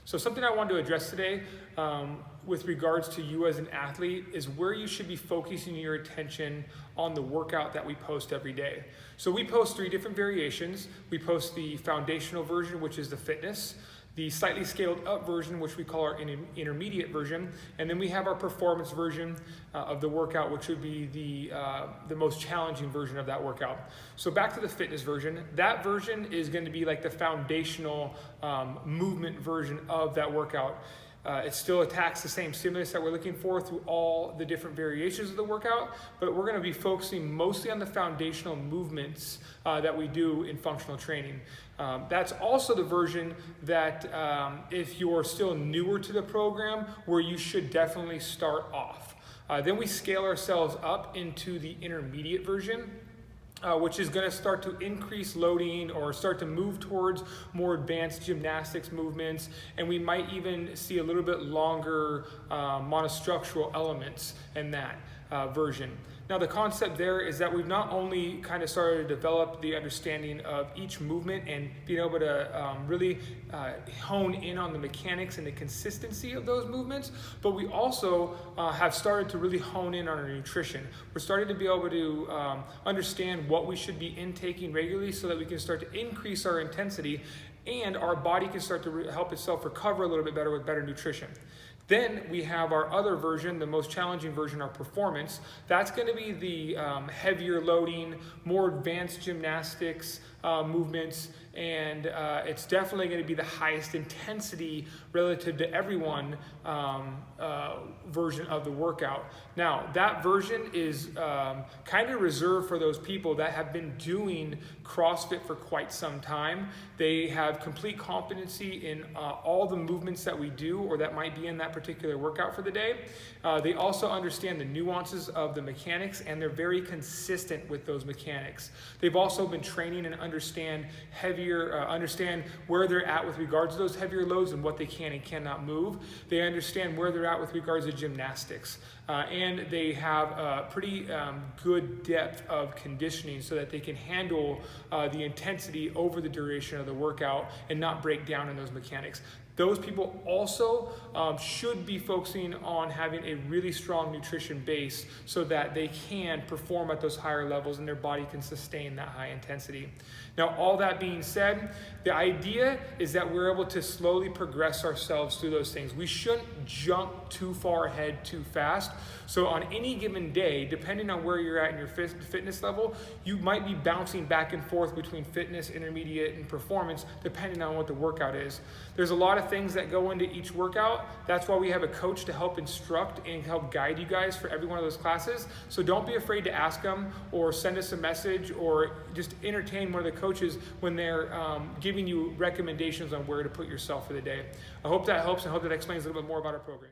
So something I wanted to address today with regards to you as an athlete is where you should be focusing your attention on the workout that we post every day. So we post 3 different variations. We post the foundational version, which is the fitness, the slightly scaled up version, which we call our intermediate version, and then we have our performance version of the workout, which would be the most challenging version of that workout. So back to the fitness version, that version is going to be like the foundational movement version of that workout. It still attacks the same stimulus that we're looking for through all the different variations of the workout, but we're going to be focusing mostly on the foundational movements that we do in functional training. That's also the version that if you're still newer to the program, where you should definitely start off. Then we scale ourselves up into the intermediate version, which is going to start to increase loading or start to move towards more advanced gymnastics movements, and we might even see a little bit longer monostructural elements in that version. Now the concept there is that we've not only kind of started to develop the understanding of each movement and being able to really hone in on the mechanics and the consistency of those movements, but we also have started to really hone in on our nutrition. We're starting to be able to understand what we should be intaking regularly so that we can start to increase our intensity and our body can start to help itself recover a little bit better with better nutrition. Then we have our other version, the most challenging version, our performance. That's going to be the heavier loading, more advanced gymnastics movements, and it's definitely going to be the highest intensity relative to everyone version of the workout. Now, that version is kind of reserved for those people that have been doing CrossFit for quite some time. They have complete competency in all the movements that we do or that might be in that particular workout for the day. They also understand the nuances of the mechanics, and they're very consistent with those mechanics. They've also been training and understand where they're at with regards to those heavier loads and what they can and cannot move. They understand where they're at with regards to gymnastics. And they have a pretty good depth of conditioning so that they can handle the intensity over the duration of the workout and not break down in those mechanics. Those people also should be focusing on having a really strong nutrition base so that they can perform at those higher levels and their body can sustain that high intensity. Now, all that being said, the idea is that we're able to slowly progress ourselves through those things. We shouldn't jump too far ahead too fast. So on any given day, depending on where you're at in your fitness level, you might be bouncing back and forth between fitness, intermediate, and performance, depending on what the workout is. There's a lot of things that go into each workout. That's why we have a coach to help instruct and help guide you guys for every one of those classes. So don't be afraid to ask them or send us a message or just entertain one of the coaches when they're giving you recommendations on where to put yourself for the day. I hope that helps and I hope that explains a little bit more about our program.